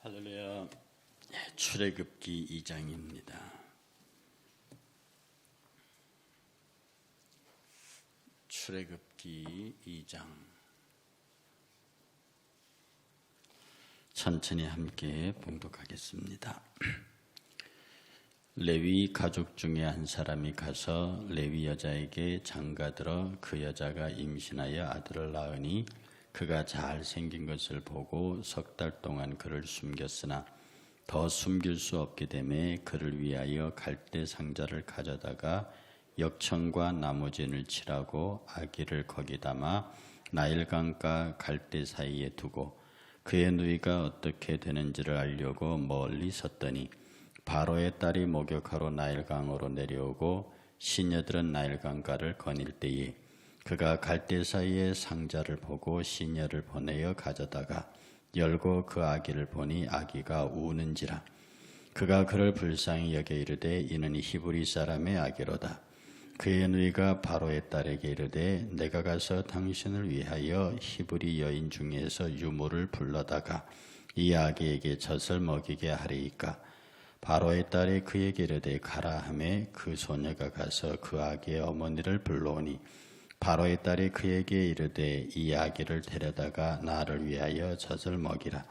할렐루야. 출애굽기 2장입니다. 출애굽기 2장 천천히 함께 봉독하겠습니다. 레위 가족 중에 한 사람이 가서 레위 여자에게 장가들어 그 여자가 임신하여 아들을 낳으니 그가 잘 생긴 것을 보고 석 달 동안 그를 숨겼으나 더 숨길 수 없게 되매 그를 위하여 갈대 상자를 가져다가 역청과 나무진을 칠하고 아기를 거기 담아 나일강과 갈대 사이에 두고 그의 누이가 어떻게 되는지를 알려고 멀리 섰더니 바로의 딸이 목욕하러 나일강으로 내려오고 시녀들은 나일강가를 거닐 때에 그가 갈대 사이에 상자를 보고 시녀를 보내어 가져다가 열고 그 아기를 보니 아기가 우는지라. 그가 그를 불쌍히 여겨 이르되 이는 히브리 사람의 아기로다. 그의 누이가 바로의 딸에게 이르되 내가 가서 당신을 위하여 히브리 여인 중에서 유모를 불러다가 이 아기에게 젖을 먹이게 하리이까. 바로의 딸이 그에게 이르되 가라 하매 그 소녀가 가서 그 아기의 어머니를 불러오니 바로의 딸이 그에게 이르되 이 아기를 데려다가 나를 위하여 젖을 먹이라.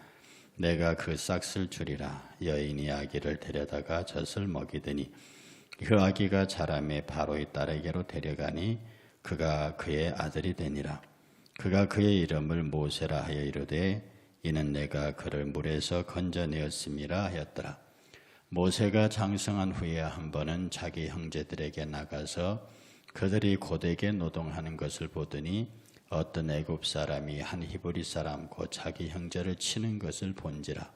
내가 그 싹을 주리라. 여인이 아기를 데려다가 젖을 먹이더니 그 아기가 자라매 바로의 딸에게로 데려가니 그가 그의 아들이 되니라. 그가 그의 이름을 모세라 하여 이르되 이는 내가 그를 물에서 건져내었음이라 하였더라. 모세가 장성한 후에 한 번은 자기 형제들에게 나가서 그들이 고되게 노동하는 것을 보더니 어떤 애굽 사람이 한 히브리 사람 곧 자기 형제를 치는 것을 본지라.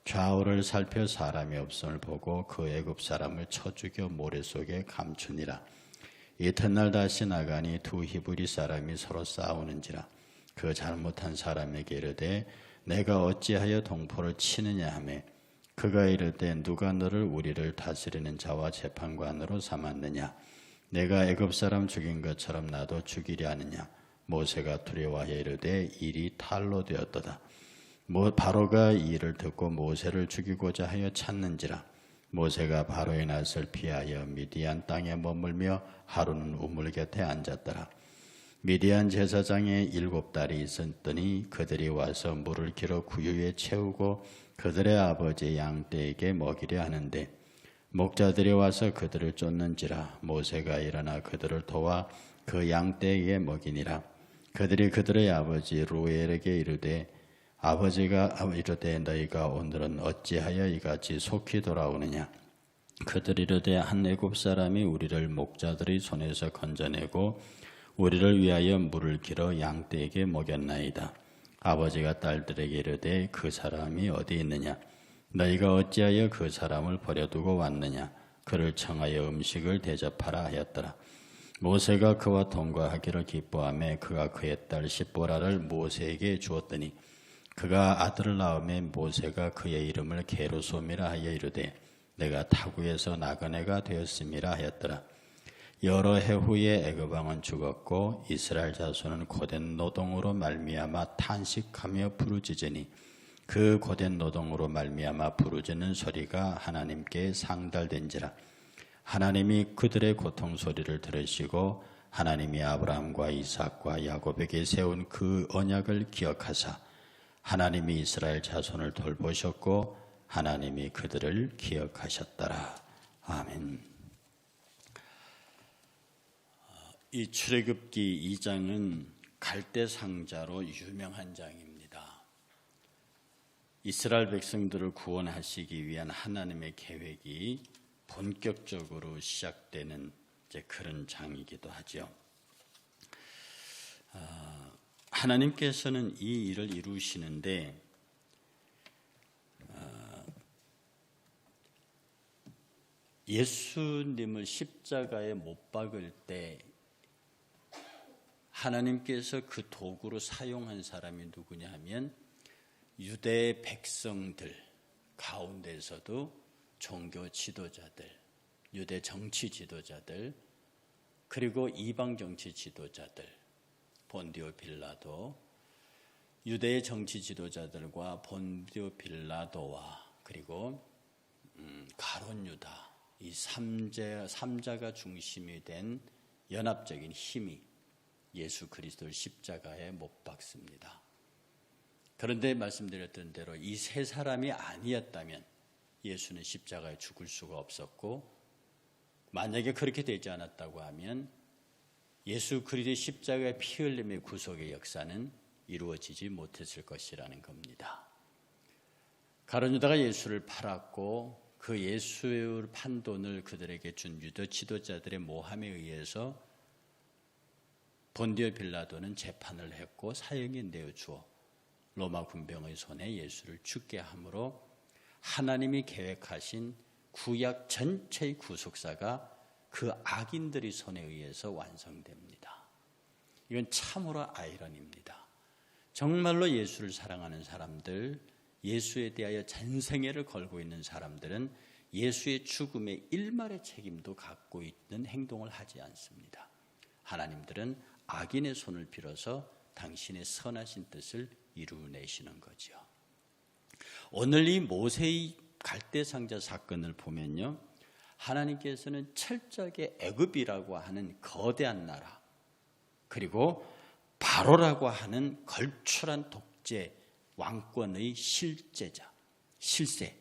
좌우를 살펴 사람이 없음을 보고 그 애굽 사람을 쳐 죽여 모래 속에 감추니라. 이튿날 다시 나가니 두 히브리 사람이 서로 싸우는지라. 그 잘못한 사람에게 이르되 내가 어찌하여 동포를 치느냐 하매 그가 이르되 누가 너를 우리를 다스리는 자와 재판관으로 삼았느냐. 내가 애굽 사람 죽인 것처럼 나도 죽이려 하느냐. 모세가 두려워하여 이르되 일이 탈로 되었도다. 바로가 이 일을 듣고 모세를 죽이고자 하여 찾는지라. 모세가 바로의 낯을 피하여 미디안 땅에 머물며 하루는 우물 곁에 앉았더라. 미디안 제사장의 7딸이 있었더니 그들이 와서 물을 길어 구유에 채우고 그들의 아버지 양떼에게 먹이려 하는데 목자들이 와서 그들을 쫓는지라. 모세가 일어나 그들을 도와 그 양떼에게 먹이니라. 그들이 그들의 아버지 루엘에게 이르되 아버지가 이르되 너희가 오늘은 어찌하여 이같이 속히 돌아오느냐. 그들이 이르되 한 애굽 사람이 우리를 목자들의 손에서 건져내고 우리를 위하여 물을 길어 양떼에게 먹였나이다. 아버지가 딸들에게 이르되 그 사람이 어디 있느냐. 너희가 어찌하여 그 사람을 버려두고 왔느냐. 그를 청하여 음식을 대접하라 하였더라. 모세가 그와 통과하기를 기뻐하며 그가 그의 딸 십보라를 모세에게 주었더니 그가 아들을 낳음에 모세가 그의 이름을 게르솜이라 하여 이르되 내가 타국에서 나그네가 되었음이라 하였더라. 여러 해 후에 애굽 왕은 죽었고 이스라엘 자손은 고된 노동으로 말미암아 탄식하며 부르짖으니 그 고된 노동으로 말미암아 부르짖는 소리가 하나님께 상달된지라. 하나님이 그들의 고통 소리를 들으시고 하나님이 아브라함과 이삭과 야곱에게 세운 그 언약을 기억하사 하나님이 이스라엘 자손을 돌보셨고 하나님이 그들을 기억하셨더라. 아멘. 이 출애굽기 2장은 갈대 상자로 유명한 장입니다. 이스라엘 백성들을 구원하시기 위한 하나님의 계획이 본격적으로 시작되는 그런 장이기도 하죠. 하나님께서는 이 일을 이루시는데 예수님을 십자가에 못 박을 때 하나님께서 그 도구로 사용한 사람이 누구냐 하면 유대 백성들 가운데서도 종교 지도자들, 유대 정치 지도자들, 그리고 이방 정치 지도자들, 본디오 빌라도 유대의 정치 지도자들과 본디오 빌라도와 그리고 가룟 유다 이 삼자가 중심이 된 연합적인 힘이 예수 그리스도를 십자가에 못 박습니다. 그런데 말씀드렸던 대로 이 세 사람이 아니었다면 예수는 십자가에 죽을 수가 없었고, 만약에 그렇게 되지 않았다고 하면 예수 그리스도의 십자가의 피 흘림의 구속의 역사는 이루어지지 못했을 것이라는 겁니다. 가룟 유다가 예수를 팔았고 그 예수를 판 돈을 그들에게 준 유대 지도자들의 모함에 의해서 본디오 빌라도는 재판을 했고 사형에 내어주어 로마 군병의 손에 예수를 죽게 함으로 하나님이 계획하신 구약 전체의 구속사가 그 악인들의 손에 의해서 완성됩니다. 이건 참으로 아이러니입니다. 정말로 예수를 사랑하는 사람들, 예수에 대하여 전생애를 걸고 있는 사람들은 예수의 죽음의 일말의 책임도 갖고 있는 행동을 하지 않습니다. 하나님들은 악인의 손을 빌어서 당신의 선하신 뜻을 이루어내시는 거죠. 오늘 이 모세의 갈대상자 사건을 보면요, 하나님께서는 철저하게 애굽이라고 하는 거대한 나라, 그리고 바로라고 하는 걸출한 독재 왕권의 실제자, 실세,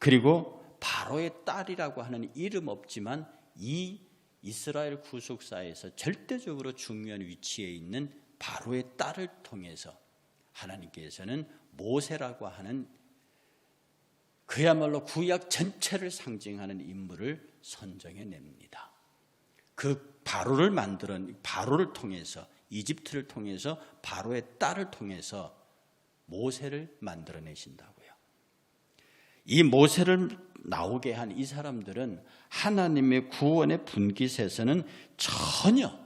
그리고 바로의 딸이라고 하는 이름 없지만 이 이스라엘 구속사에서 절대적으로 중요한 위치에 있는 바로의 딸을 통해서 하나님께서는 모세라고 하는 그야말로 구약 전체를 상징하는 인물을 선정해냅니다. 그 바로를 통해서, 이집트를 통해서, 바로의 딸을 통해서 모세를 만들어내신다고요. 이 모세를 나오게 한 이 사람들은 하나님의 구원의 분깃에서는 전혀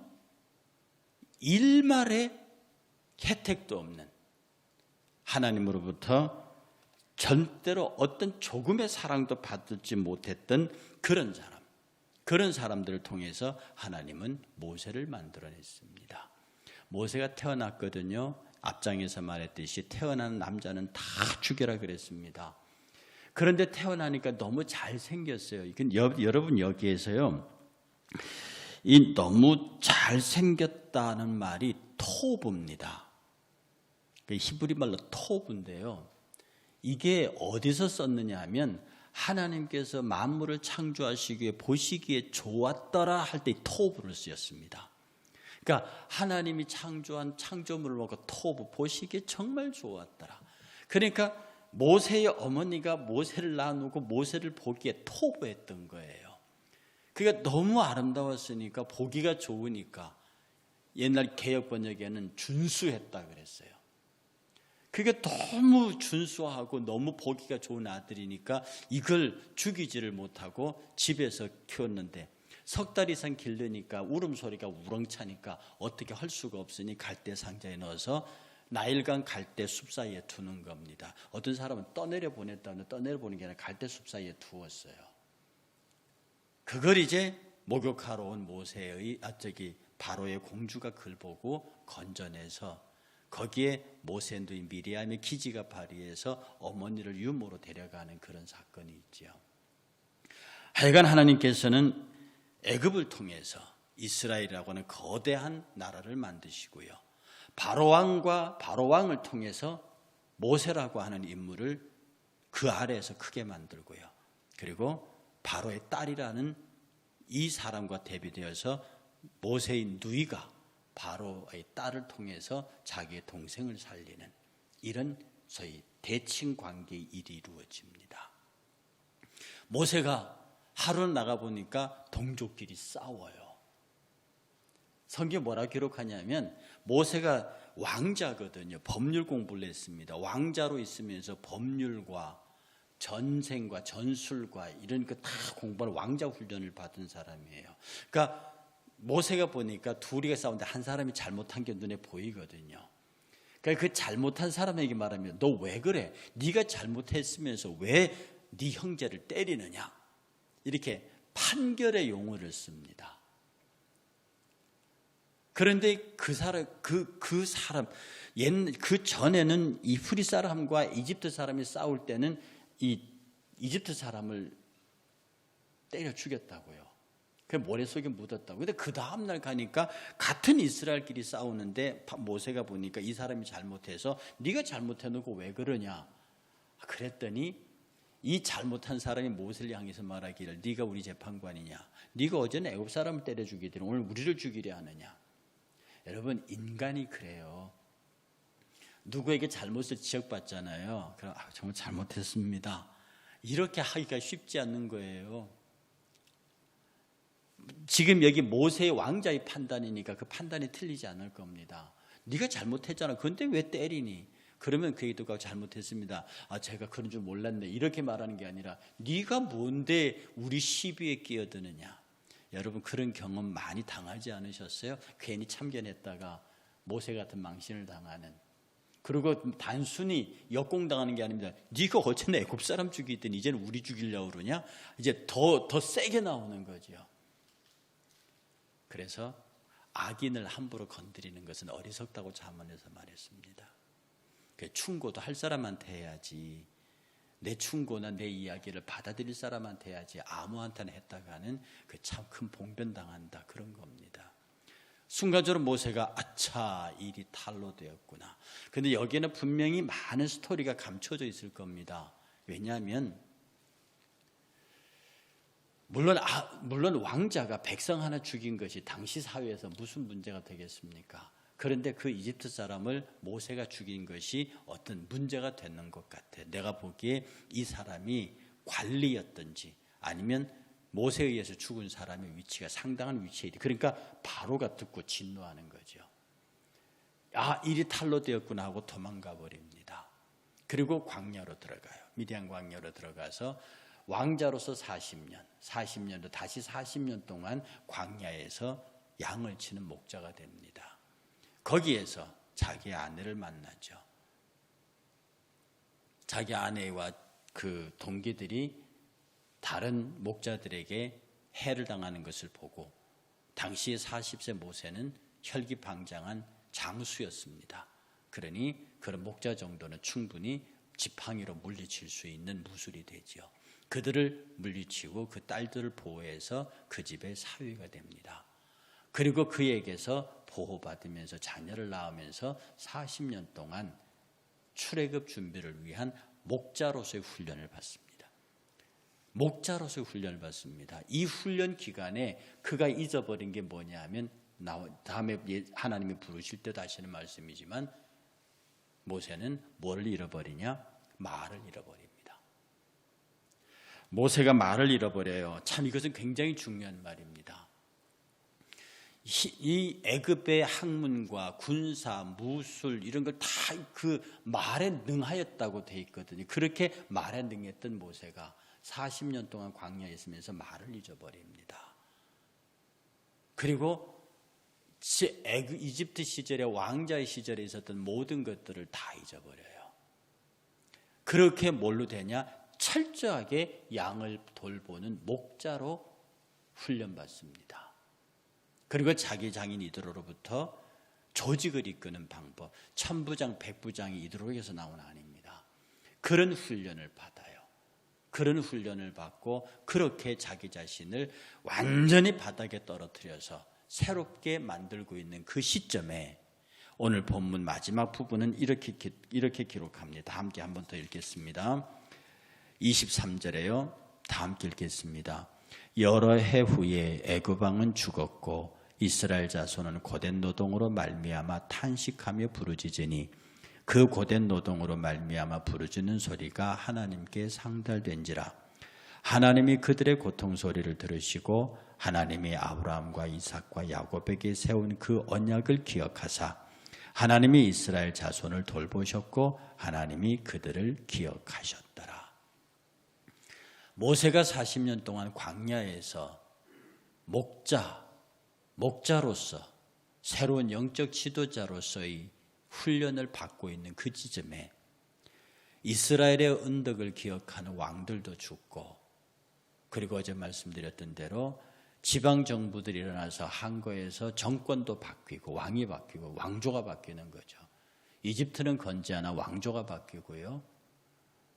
일말의 혜택도 없는, 하나님으로부터 절대로 어떤 조금의 사랑도 받지 못했던 그런 사람들을 통해서 하나님은 모세를 만들어냈습니다. 모세가 태어났거든요. 앞장에서 말했듯이 태어난 남자는 다 죽여라 그랬습니다. 그런데 태어나니까 너무 잘생겼어요. 여러분 여기에서요, 이 너무 잘생겼다는 말이 토브입니다. 히브리 말로 토브인데요. 이게 어디서 썼느냐 하면 하나님께서 만물을 창조하시기에 보시기에 좋았더라 할 때 토브를 쓰였습니다. 그러니까 하나님이 창조한 창조물을 보고 토브, 보시기에 정말 좋았더라. 그러니까 모세의 어머니가 모세를 낳아놓고 모세를 보기에 토브했던 거예요. 그게 너무 아름다웠으니까, 보기가 좋으니까 옛날 개역 번역에는 준수했다 그랬어요. 그게 너무 준수하고 너무 보기가 좋은 아들이니까 이걸 죽이지를 못하고 집에서 키웠는데 석 달 이상 기르니까 울음소리가 우렁차니까 어떻게 할 수가 없으니 갈대 상자에 넣어서 나일강 갈대 숲 사이에 두는 겁니다. 어떤 사람은 떠내려 보냈다는데 떠내려 보는 게 아니라 갈대 숲 사이에 두었어요. 그걸 이제 목욕하러 온 바로의 공주가 그걸 보고 건져내서 거기에 모세 누이 미리암의 기지가 발휘해서 어머니를 유모로 데려가는 그런 사건이 있죠. 하여간 하나님께서는 애굽을 통해서 이스라엘이라고 하는 거대한 나라를 만드시고요, 바로왕을 통해서 모세라고 하는 인물을 그 아래에서 크게 만들고요, 그리고 바로의 딸이라는 이 사람과 대비되어서 모세의 누이가 바로의 딸을 통해서 자기의 동생을 살리는 이런 소위 대칭 관계의 일이 이루어집니다. 모세가 하루는 나가보니까 동족끼리 싸워요. 성경에 뭐라 기록하냐면 모세가 왕자거든요. 법률 공부를 했습니다. 왕자로 있으면서 법률과 전생과 전술과 이런 거 다 공부하는 왕자 훈련을 받은 사람이에요. 그러니까 모세가 보니까 둘이가 싸우는데 한 사람이 잘못한 게 눈에 보이거든요. 그러니까 그 잘못한 사람에게 말하면 너 왜 그래? 네가 잘못했으면서 왜 네 형제를 때리느냐? 이렇게 판결의 용어를 씁니다. 그런데 그 사람 그 전에는 이 히브리 사람과 이집트 사람이 싸울 때는 이 이집트 사람을 때려 죽였다고요. 그 모래 속에 묻었다고. 근데 그 다음 날 가니까 같은 이스라엘끼리 싸우는데 모세가 보니까 이 사람이 잘못해서 네가 잘못해놓고 왜 그러냐 그랬더니 이 잘못한 사람이 모세를 향해서 말하기를 네가 우리 재판관이냐, 네가 어제는 애굽 사람을 때려 죽이더니 오늘 우리를 죽이려 하느냐. 여러분, 인간이 그래요. 누구에게 잘못을 지적받잖아요. 그럼 정말 잘못했습니다, 이렇게 하기가 쉽지 않는 거예요. 지금 여기 모세의 왕자의 판단이니까 그 판단이 틀리지 않을 겁니다. 네가 잘못했잖아, 그런데 왜 때리니? 그러면 그 얘기도 잘못했습니다, 제가 그런 줄 몰랐네, 이렇게 말하는 게 아니라 네가 뭔데 우리 시비에 끼어드느냐. 여러분, 그런 경험 많이 당하지 않으셨어요? 괜히 참견했다가 모세 같은 망신을 당하는. 그리고 단순히 역공당하는 게 아닙니다. 네가 어제는 애굽 사람 죽이더니 이제는 우리 죽이려고 그러냐? 이제 더 세게 나오는 거죠. 그래서 악인을 함부로 건드리는 것은 어리석다고 잠언에서 말했습니다. 충고도 할 사람한테 해야지, 내 충고나 내 이야기를 받아들일 사람한테 해야지 아무한테나 했다가는 그 참 큰 봉변당한다, 그런 겁니다. 순간적으로 모세가 아차, 일이 탈로 되었구나. 그런데 여기에는 분명히 많은 스토리가 감춰져 있을 겁니다. 왜냐하면 물론 왕자가 백성 하나 죽인 것이 당시 사회에서 무슨 문제가 되겠습니까? 그런데 그 이집트 사람을 모세가 죽인 것이 어떤 문제가 되는 것 같아. 내가 보기에 이 사람이 관리였든지 아니면 모세에 의해서 죽은 사람의 위치가 상당한 위치에 있다. 그러니까 바로가 듣고 진노하는 거죠. 일이 탈로 되었구나 하고 도망가 버립니다. 그리고 광야로 들어가요. 미디안 광야로 들어가서 왕자로서 40년도 다시 40년 동안 광야에서 양을 치는 목자가 됩니다. 거기에서 자기 아내를 만나죠. 자기 아내와 그 동기들이 다른 목자들에게 해를 당하는 것을 보고, 당시의 40세 모세는 혈기방장한 장수였습니다. 그러니 그런 목자 정도는 충분히 지팡이로 물리칠 수 있는 무술이 되죠. 그들을 물리치고 그 딸들을 보호해서 그 집의 사위가 됩니다. 그리고 그에게서 보호받으면서 자녀를 낳으면서 40년 동안 출애굽 준비를 위한 목자로서의 훈련을 받습니다. 목자로서의 훈련을 받습니다. 이 훈련 기간에 그가 잊어버린 게 뭐냐 하면, 다음에 하나님이 부르실 때도 하시는 말씀이지만, 모세는 뭘 잃어버리냐? 말을 잃어버립니다. 모세가 말을 잃어버려요. 참 이것은 굉장히 중요한 말입니다. 이 애굽의 학문과 군사, 무술 이런 걸 다 그 말에 능하였다고 돼 있거든요. 그렇게 말에 능했던 모세가 40년 동안 광야에 있으면서 말을 잊어버립니다. 그리고 이집트 시절에 왕자의 시절에 있었던 모든 것들을 다 잊어버려요. 그렇게 뭘로 되냐? 철저하게 양을 돌보는 목자로 훈련받습니다. 그리고 자기 장인 이드로로부터 조직을 이끄는 방법, 천부장, 백부장이 이드로에게서 나온 아닙니다. 그런 훈련을 받아요. 그런 훈련을 받고 그렇게 자기 자신을 완전히 바닥에 떨어뜨려서 새롭게 만들고 있는 그 시점에 오늘 본문 마지막 부분은 이렇게 기록합니다. 함께 한 번 더 읽겠습니다. 23절에요. 다 함께 읽겠습니다. 여러 해 후에 애굽 왕은 죽었고 이스라엘 자손은 고된 노동으로 말미암아 탄식하며 부르짖으니 그 고된 노동으로 말미암아 부르짖는 소리가 하나님께 상달된지라. 하나님이 그들의 고통 소리를 들으시고 하나님이 아브라함과 이삭과 야곱에게 세운 그 언약을 기억하사 하나님이 이스라엘 자손을 돌보셨고 하나님이 그들을 기억하셨더라. 모세가 40년 동안 광야에서 목자로서 새로운 영적 지도자로서의 훈련을 받고 있는 그 지점에 이스라엘의 언덕을 기억하는 왕들도 죽고, 그리고 어제 말씀드렸던 대로 지방 정부들이 일어나서 한거에서 정권도 바뀌고 왕이 바뀌고 왕조가 바뀌는 거죠. 이집트는 건재하나 왕조가 바뀌고요.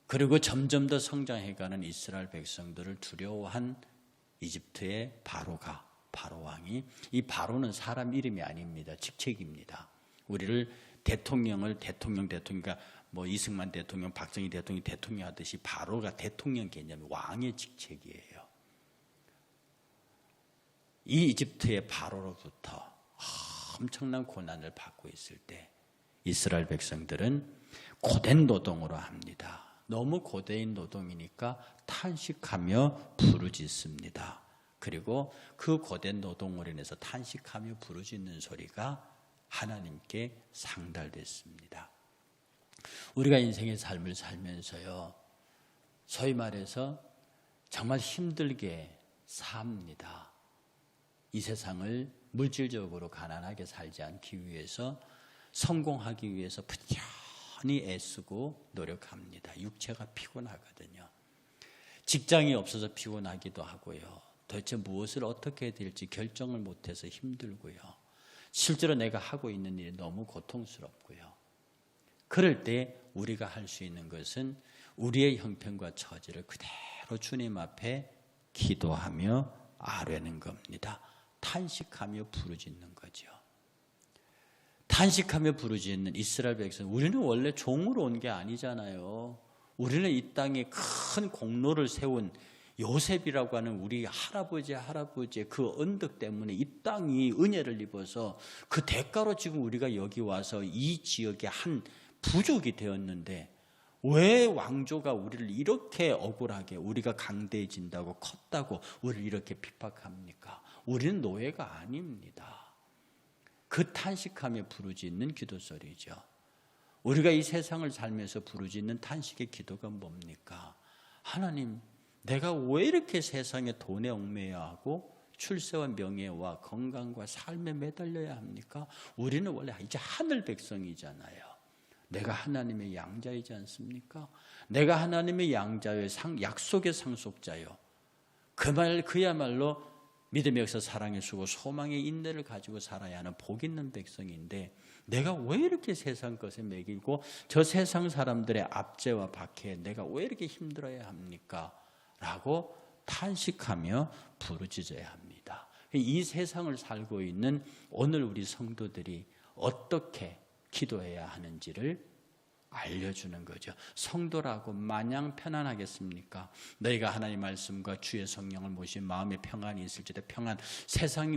그리고 점점 더 성장해가는 이스라엘 백성들을 두려워한 이집트의 바로 왕이, 이 바로는 사람 이름이 아닙니다. 직책입니다. 우리를 대통령, 그러니까 뭐 이승만 대통령, 박정희 대통령 하듯이 바로가 대통령 개념이 왕의 직책이에요. 이 이집트의 바로로부터 엄청난 고난을 받고 있을 때 이스라엘 백성들은 고된 노동으로 합니다. 너무 고된 노동이니까 탄식하며 부르짖습니다. 그리고 그 고된 노동으로 인해서 탄식하며 부르짖는 소리가 하나님께 상달됐습니다. 우리가 인생의 삶을 살면서요, 소위 말해서 정말 힘들게 삽니다. 이 세상을 물질적으로 가난하게 살지 않기 위해서, 성공하기 위해서 부지런히 애쓰고 노력합니다. 육체가 피곤하거든요. 직장이 없어서 피곤하기도 하고요. 도대체 무엇을 어떻게 해야 될지 결정을 못해서 힘들고요. 실제로 내가 하고 있는 일이 너무 고통스럽고요. 그럴 때 우리가 할 수 있는 것은 우리의 형편과 처지를 그대로 주님 앞에 기도하며 아뢰는 겁니다. 탄식하며 부르짖는 거죠. 탄식하며 부르짖는 이스라엘 백성, 우리는 원래 종으로 온 게 아니잖아요. 우리는 이 땅에 큰 공로를 세운 요셉이라고 하는 우리 할아버지의 그 언덕 때문에 이 땅이 은혜를 입어서 그 대가로 지금 우리가 여기 와서 이 지역의 한 부족이 되었는데, 왜 왕조가 우리를 이렇게 억울하게, 우리가 강대해진다고 컸다고 우리를 이렇게 핍박합니까? 우리는 노예가 아닙니다. 그 탄식하며 부르짖는 기도소리죠. 우리가 이 세상을 살면서 부르짖는 탄식의 기도가 뭡니까? 하나님, 내가 왜 이렇게 세상에 돈에 얽매여 하고 출세와 명예와 건강과 삶에 매달려야 합니까? 우리는 원래 이제 하늘 백성이잖아요. 내가 하나님의 양자이지 않습니까? 내가 하나님의 양자요, 약속의 상속자요. 그야말로 믿음의 역사, 사랑의 수고, 소망의 인내를 가지고 살아야 하는 복 있는 백성인데, 내가 왜 이렇게 세상 것에 매기고 저 세상 사람들의 압제와 박해에 내가 왜 이렇게 힘들어야 합니까? 라고 탄식하며 부르짖어야 합니다. 이 세상을 살고 있는 오늘 우리 성도들이 어떻게 기도해야 하는지를 알려주는 거죠. 성도라고 마냥 편안하겠습니까? 너희가 하나님의 말씀과 주의 성령을 모신 마음에 평안이 있을지도 평안.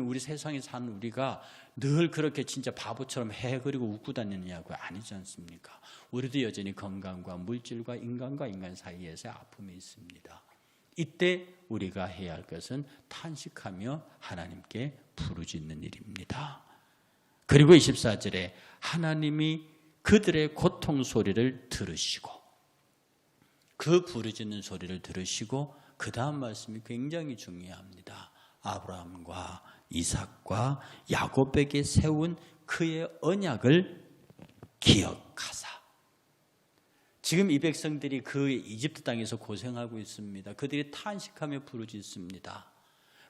우리 세상에 사는 우리가 늘 그렇게 진짜 바보처럼 해 그리고 웃고 다니느냐고 아니지 않습니까? 우리도 여전히 건강과 물질과 인간과 인간 사이에서 아픔이 있습니다. 이때 우리가 해야 할 것은 탄식하며 하나님께 부르짖는 일입니다. 그리고 24절에 하나님이 그들의 고통 소리를 들으시고, 그 부르짖는 소리를 들으시고, 그 다음 말씀이 굉장히 중요합니다. 아브라함과 이삭과 야곱에게 세운 그의 언약을 기억하사. 지금 이 백성들이 그 이집트 땅에서 고생하고 있습니다. 그들이 탄식하며 부르짖습니다.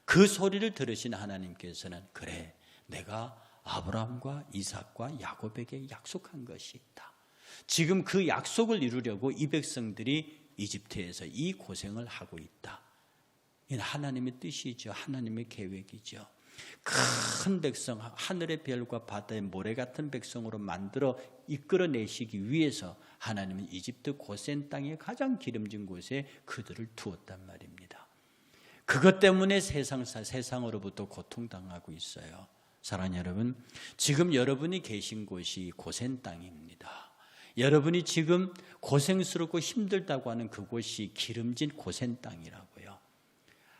그 소리를 들으신 하나님께서는, 그래, 내가 아브라함과 이삭과 야곱에게 약속한 것이 있다. 지금 그 약속을 이루려고 이 백성들이 이집트에서 이 고생을 하고 있다. 이는 하나님의 뜻이죠. 하나님의 계획이죠. 큰 백성, 하늘의 별과 바다의 모래 같은 백성으로 만들어 이끌어내시기 위해서 하나님은 이집트 고센 땅의 가장 기름진 곳에 그들을 두었단 말입니다. 그것 때문에 세상으로부터 고통당하고 있어요. 사랑하는 여러분, 지금 여러분이 계신 곳이 고센 땅입니다. 여러분이 지금 고생스럽고 힘들다고 하는 그곳이 기름진 고센 땅이라고요.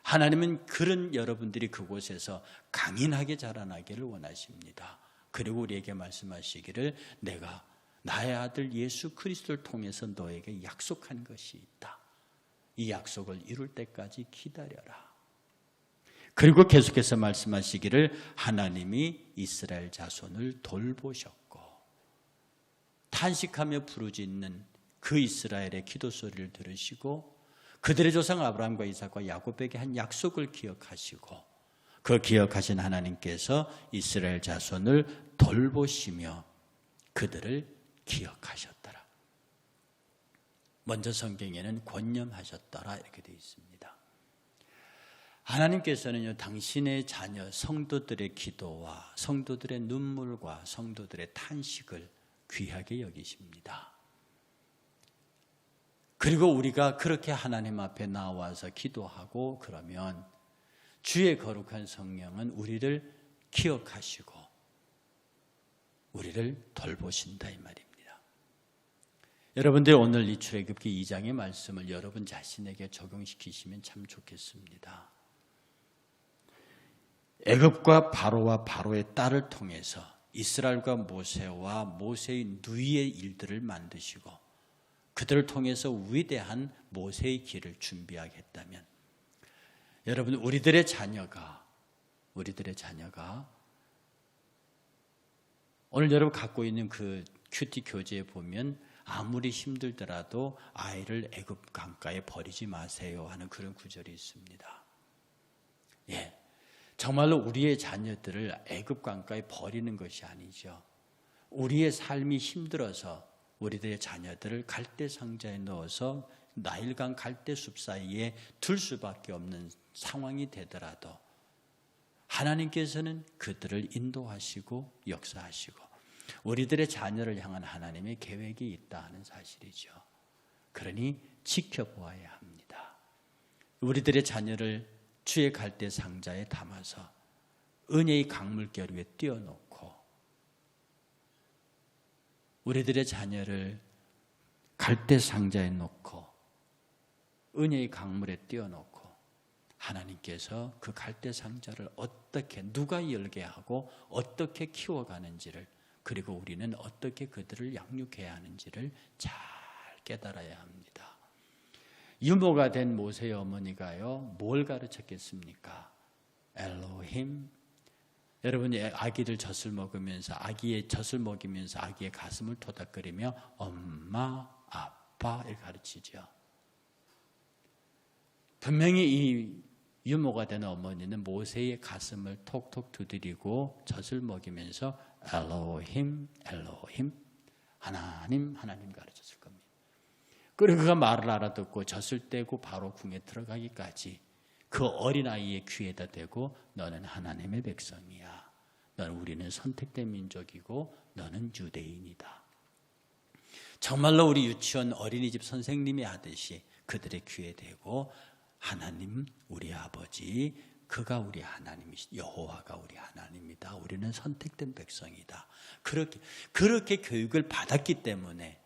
하나님은 그런 여러분들이 그곳에서 강인하게 자라나기를 원하십니다. 그리고 우리에게 말씀하시기를, 내가 나의 아들 예수 그리스도를 통해서 너에게 약속한 것이 있다. 이 약속을 이룰 때까지 기다려라. 그리고 계속해서 말씀하시기를, 하나님이 이스라엘 자손을 돌보셨고, 탄식하며 부르짖는 그 이스라엘의 기도 소리를 들으시고, 그들의 조상 아브라함과 이삭과 야곱에게 한 약속을 기억하시고, 그 기억하신 하나님께서 이스라엘 자손을 돌보시며 그들을 기억하셨더라. 먼저 성경에는 권념하셨더라 이렇게 되어 있습니다. 하나님께서는요, 당신의 자녀 성도들의 기도와 성도들의 눈물과 성도들의 탄식을 귀하게 여기십니다. 그리고 우리가 그렇게 하나님 앞에 나와서 기도하고 그러면 주의 거룩한 성령은 우리를 기억하시고 우리를 돌보신다 이 말입니다. 여러분들 오늘 이 출애굽기 2장의 말씀을 여러분 자신에게 적용시키시면 참 좋겠습니다. 애굽과 바로와 바로의 딸을 통해서 이스라엘과 모세와 모세의 누이의 일들을 만드시고 그들을 통해서 위대한 모세의 길을 준비하겠다면 여러분 우리들의 자녀가 오늘 여러분 갖고 있는 그 큐티 교재에 보면 아무리 힘들더라도 아이를 애굽 강가에 버리지 마세요 하는 그런 구절이 있습니다. 예, 정말로 우리의 자녀들을 애굽 강가에 버리는 것이 아니죠. 우리의 삶이 힘들어서 우리들의 자녀들을 갈대 상자에 넣어서 나일강 갈대숲 사이에 둘 수밖에 없는 상황이 되더라도 하나님께서는 그들을 인도하시고 역사하시고 우리들의 자녀를 향한 하나님의 계획이 있다 하는 사실이죠. 그러니 지켜보아야 합니다. 우리들의 자녀를 주의 갈대 상자에 담아서 은혜의 강물결 위에 띄워놓고 우리들의 자녀를 갈대 상자에 놓고 은혜의 강물에 띄워놓고 하나님께서 그 갈대 상자를 어떻게 누가 열게 하고 어떻게 키워가는지를 그리고 우리는 어떻게 그들을 양육해야 하는지를 잘 깨달아야 합니다. 유모가 된 모세의 어머니가요 뭘 가르쳤겠습니까? 엘로힘. 여러분이 아기를 젖을 먹으면서 아기의 젖을 먹이면서 아기의 가슴을 토닥거리며 엄마, 아빠 이렇게 가르치죠. 분명히 이 유모가 된 어머니는 모세의 가슴을 톡톡 두드리고 젖을 먹이면서 엘로힘, 엘로힘, 하나님, 하나님 가르쳤을 겁니다. 그리고 그가 말을 알아듣고 젖을 떼고 바로 궁에 들어가기까지 그 어린아이의 귀에다 대고 너는 하나님의 백성이야. 우리는 선택된 민족이고 너는 유대인이다. 정말로 우리 유치원 어린이집 선생님이 하듯이 그들의 귀에 대고 하나님 우리 아버지 그가 우리 하나님이시 여호와가 우리 하나님이다. 우리는 선택된 백성이다. 그렇게 교육을 받았기 때문에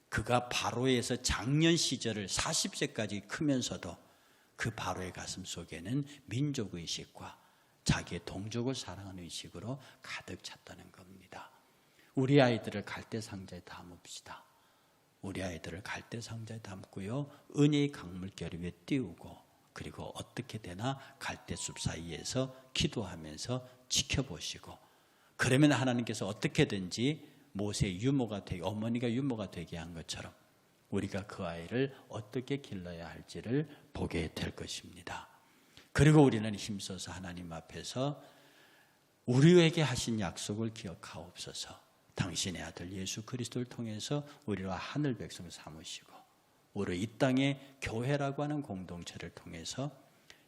그가 바로에서 장년 시절을 40세까지 크면서도 그 바로의 가슴 속에는 민족의식과 자기의 동족을 사랑하는 의식으로 가득 찼다는 겁니다. 우리 아이들을 갈대 상자에 담읍시다. 우리 아이들을 갈대 상자에 담고요. 은혜의 강물결 위에 띄우고 그리고 어떻게 되나 갈대숲 사이에서 기도하면서 지켜보시고 그러면 하나님께서 어떻게든지 모세의 유모가 되게 어머니가 유모가 되게 한 것처럼 우리가 그 아이를 어떻게 길러야 할지를 보게 될 것입니다. 그리고 우리는 힘써서 하나님 앞에서 우리에게 하신 약속을 기억하옵소서. 당신의 아들 예수 그리스도를 통해서 우리와 하늘 백성을 삼으시고 우리 이 땅의 교회라고 하는 공동체를 통해서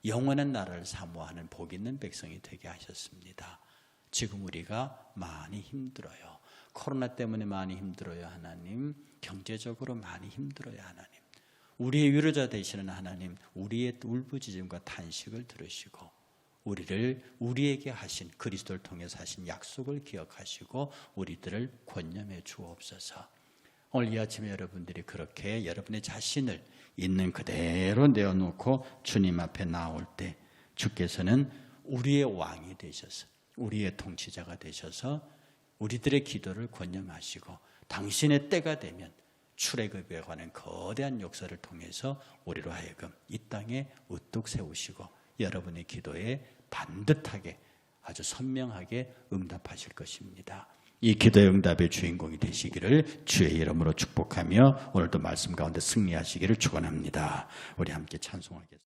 영원한 나라를 사모하는 복 있는 백성이 되게 하셨습니다. 지금 우리가 많이 힘들어요. 코로나 때문에 많이 힘들어요 하나님. 경제적으로 많이 힘들어요 하나님. 우리의 위로자 되시는 하나님, 우리의 울부짖음과 탄식을 들으시고 우리에게 하신 그리스도를 통해서 하신 약속을 기억하시고 우리들을 권념해 주옵소서. 오늘 이 아침에 여러분들이 그렇게 여러분의 자신을 있는 그대로 내어놓고 주님 앞에 나올 때 주께서는 우리의 왕이 되셔서 우리의 통치자가 되셔서 우리들의 기도를 권념하시고 당신의 때가 되면 출애굽에 관한 거대한 역사를 통해서 우리로 하여금 이 땅에 우뚝 세우시고 여러분의 기도에 반듯하게 아주 선명하게 응답하실 것입니다. 이 기도의 응답의 주인공이 되시기를 주의 이름으로 축복하며 오늘도 말씀 가운데 승리하시기를 축원합니다. 우리 함께 찬송하겠습니다.